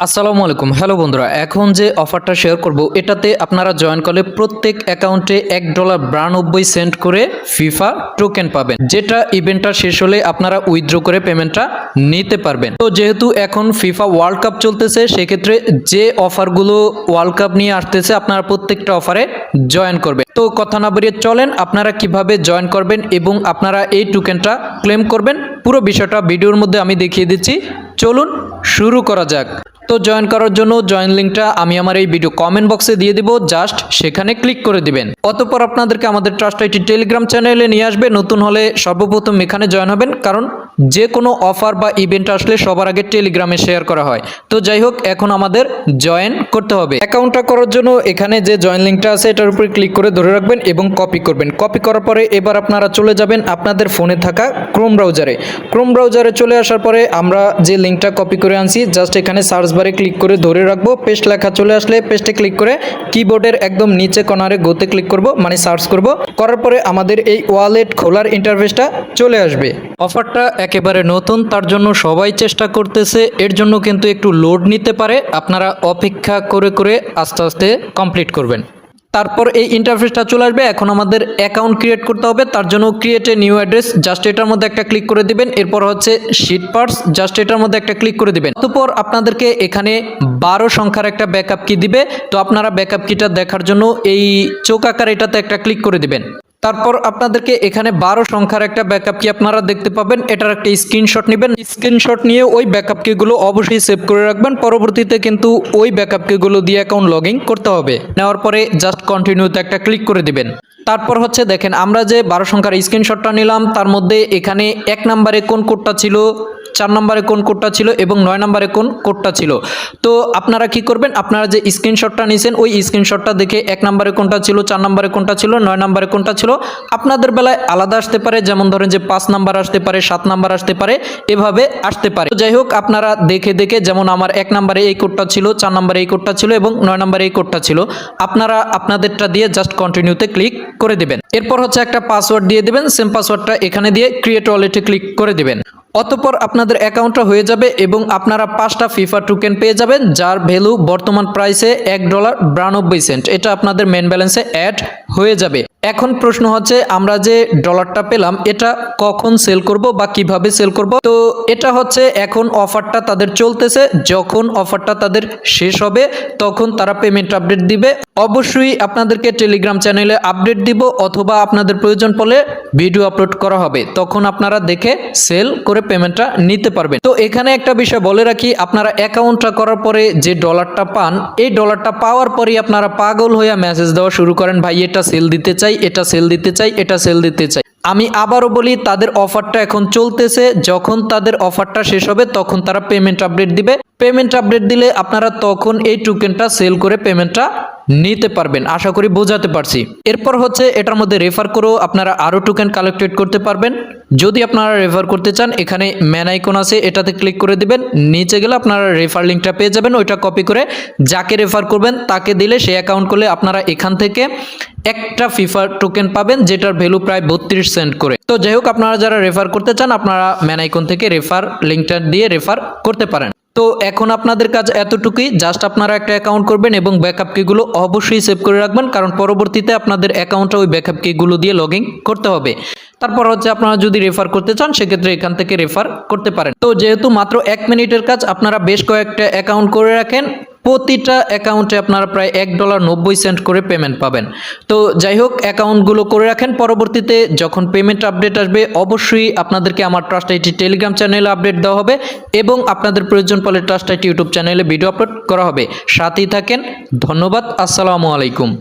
আসসালামু আলাইকুম। হ্যালো বন্ধুরা, এখন যে অফারটা শেয়ার করব এটাতে আপনারা জয়েন করলে প্রত্যেক অ্যাকাউন্টে $1.92 করে ফিফা টোকেন পাবেন, যেটা ইভেন্টটা শেষ হলে আপনারা উইথড্র করে পেমেন্টটা নিতে পারবেন। তো যেহেতু এখন ফিফা ওয়ার্ল্ড কাপ চলতেছে, সেক্ষেত্রে যে অফারগুলো ওয়ার্ল্ড কাপ নিয়ে আসতেছে আপনারা প্রত্যেকটা অফারে জয়েন করবেন। তো কথা না বেরিয়ে চলেন আপনারা কিভাবে জয়েন করবেন এবং আপনারা এই টোকেনটা ক্লেম করবেন, পুরো বিষয়টা ভিডিওর মধ্যে আমি দেখিয়ে দিচ্ছি। চলুন শুরু করা যাক। তো জয়েন করার জন্য জয়েন লিঙ্কটা আমি আমার এই ভিডিও কমেন্ট বক্সে দিয়ে দিব, জাস্ট সেখানে ক্লিক করে দিবেন। অতঃপর আপনাদেরকে আমাদের ট্রাস্ট আইটি টেলিগ্রাম চ্যানেলে নিয়ে আসবে। নতুন হলে সর্বপ্রথম এখানে জয়েন হবেন, কারণ যে কোনো অফার বা ইভেন্ট আসলে সবার আগে টেলিগ্রামে শেয়ার করা হয়। তো যাই হোক, এখন আমাদের জয়েন করতে হবে। অ্যাকাউন্টটা করার জন্য এখানে যে জয়েন লিঙ্কটা আছে এটার উপরে ক্লিক করে ধরে রাখবেন এবং কপি করবেন। কপি করার পরে এবার আপনারা চলে যাবেন আপনাদের ফোনে থাকা ক্রোম ব্রাউজারে। ক্রোম ব্রাউজারে চলে আসার পরে আমরা যে লিঙ্কটা কপি করে আনছি জাস্ট এখানে সার্চ বারে ক্লিক করে ধরে রাখবো। পেস্ট লেখা চলে আসলে পেস্টে ক্লিক করে কিবোর্ডের একদম নিচে কর্নারে গোতে ক্লিক করব, মানে সার্চ করব। করার পরে আমাদের এই ওয়ালেট খোলার ইন্টারফেসটা চলে আসবে। অফারটা একেবারে নতুন, তার জন্য সবাই চেষ্টা করতেছে, এর জন্য কিন্তু একটু লোড নিতে পারে। আপনারা অপেক্ষা করে করে আস্তে আস্তে কমপ্লিট করবেন। তারপর এই ইন্টারফেসটা চলে আসবে। এখন আমাদের অ্যাকাউন্ট ক্রিয়েট করতে হবে, তার জন্য create a new address, just এটার মধ্যে একটা ক্লিক করে দিবেন। এরপর হচ্ছে শিট পার্টস, জাস্ট এটার মধ্যে একটা ক্লিক করে দিবেন। তারপর আপনাদেরকে এখানে 12 সংখ্যার একটা ব্যাকআপ কি দিবে। তো আপনারা ব্যাকআপ কিটা দেখার জন্য এই চোখ আকার এটাতে একটা ক্লিক করে দিবেন। তারপর আপনাদেরকে এখানে 12 সংখ্যার একটা ব্যাকআপ কি আপনারা দেখতে পাবেন, এটার একটা স্ক্রিনশট নেবেন। স্ক্রিনশট নিয়ে ওই ব্যাকআপ কিগুলো অবশ্যই সেভ করে রাখবেন, পরবর্তীতে কিন্তু ওই ব্যাকআপ কিগুলো দিয়ে অ্যাকাউন্ট লগ ইন করতে হবে। নেওয়ার পরে জাস্ট কন্টিনিউতে একটা ক্লিক করে দিবেন। তারপর হচ্ছে দেখেন, আমরা যে 12 সংখ্যার স্ক্রিনশটটা নিলাম তার মধ্যে এখানে 1 নম্বরে কোন কোডটা ছিল, 4 নম্বরে কোন কোডটা ছিল এবং 9 নম্বরে কোন কোডটা ছিল। তো আপনারা কি করবেন, আপনারা যে স্ক্রিনশটটা নিয়েছেন ওই স্ক্রিনশটটা দেখে 1 নম্বরে কোনটা ছিল, 4 নম্বরে কোনটা ছিল, 9 নম্বরে কোনটা ছিল, আপনাদের বেলায় আলাদা আসতে পারে। যেমন ধরেন যে 5 নাম্বার আসতে পারে, 7 নাম্বার আসতে পারে, এভাবে আসতে পারে। তো যাই হোক, আপনারা দেখে দেখে, যেমন আমার 1 নম্বরে এই কোডটা ছিল, 4 নম্বরে এই কোডটা ছিল এবং 9 নম্বরে এই কোডটা ছিল, আপনারা আপনাদেরটা দিয়ে জাস্ট কন্টিনিউতে ক্লিক করে দিবেন। এরপর হচ্ছে একটা পাসওয়ার্ড দিয়ে দিবেন, সেম পাসওয়ার্ডটা এখানে দিয়ে ক্রিয়েট ওয়ালেটে ক্লিক করে দিবেন। অতঃপর আপনাদের অ্যাকাউন্টটা হয়ে যাবে এবং আপনারা 5টা ফিফা টোকেন পেয়ে যাবেন, যার ভ্যালু বর্তমান প্রাইসে $1.92। এটা আপনাদের মেন ব্যালেন্সে অ্যাড হয়ে যাবে। এখন প্রশ্ন হচ্ছে, আমরা যে ডলারটা পেলাম এটা কখন সেল করব বা কিভাবে সেল করব। তো এটা হচ্ছে এখন অফারটা তাদের চলতেছে, যখন অফারটা তাদের শেষ হবে তখন তারা পেমেন্ট আপডেট দিবে। অবশ্যই আপনাদেরকে টেলিগ্রাম চ্যানেলে আপডেট দিব, অথবা আপনাদের প্রয়োজন পড়লে ভিডিও আপলোড করা হবে, তখন আপনারা দেখে সেল করে পেমেন্টটা নিতে পারবেন। তো এখানে একটা বিষয় বলে রাখি, আপনারা অ্যাকাউন্টটা করার পরে যে ডলারটা পান, এই ডলারটা পাওয়ার পরেই আপনারা পাগল হয়ে মেসেজ দেওয়া শুরু করেন, ভাই এটা সেল দিতে চাই, এটা সেল দিতে চাই, এটা সেল দিতে চাই। আমি আবারও বলি, তাদের অফারটা এখন চলতেছে, যখন তাদের অফারটা শেষ হবে তখন তারা পেমেন্ট আপডেট দিবে। পেমেন্ট আপডেট দিলে আপনারা তখন এই টোকেনটা সেল করে পেমেন্টটা নিতে পারবেন। আশা করি বোঝাতে পারছি। এরপর হচ্ছে এটার মধ্যে রেফার করেও আপনারা আরও টোকেন কালেক্টেড করতে পারবেন। যদি আপনারা রেফার করতে চান, এখানে ম্যান আইকন আছে, এটাতে ক্লিক করে দিবেন। নিচে গেলে আপনারা রেফার লিঙ্কটা পেয়ে যাবেন, ওইটা কপি করে যাকে রেফার করবেন তাকে দিলে সে অ্যাকাউন্ট করলে আপনারা এখান থেকে একটা ফিফা টোকেন পাবেন, যেটার ভ্যালু প্রায় 32 সেন্ট করে। তো যাই হোক, আপনারা যারা রেফার করতে চান আপনারা ম্যান আইকন থেকে রেফার লিঙ্কটা দিয়ে রেফার করতে পারেন। তো এখন আপনাদের কাজ এতটুকুই, জাস্ট আপনারা একটা অ্যাকাউন্ট করবেন এবং ব্যাকআপ কিগুলো অবশ্যই সেভ করে রাখবেন, কারণ পরবর্তীতে আপনাদের অ্যাকাউন্টে ওই ব্যাকআপ কিগুলো দিয়ে লগ ইন করতে হবে। তারপর হচ্ছে আপনারা যদি রেফার করতে চান সেক্ষেত্রে এখান থেকে রেফার করতে পারেন। তো যেহেতু মাত্র 1 মিনিটের কাজ, আপনারা বেশ কয়েকটা অ্যাকাউন্ট করে রাখেন, প্রতিটা অ্যাকাউন্টে আপনারা প্রায় $1.90 করে পেমেন্ট পাবেন। তো যাই হোক, অ্যাকাউন্টগুলো করে রাখেন, পরবর্তীতে যখন পেমেন্ট আপডেট আসবে অবশ্যই আপনাদেরকে আমার ট্রাস্ট আইটি টেলিগ্রাম চ্যানেলে আপডেট দেওয়া হবে এবং আপনাদের প্রয়োজন পড়লে ট্রাস্ট আইটি ইউটিউব চ্যানেলে ভিডিও আপলোড করা হবে। সাথেই থাকেন। ধন্যবাদ। আসসালামু আলাইকুম।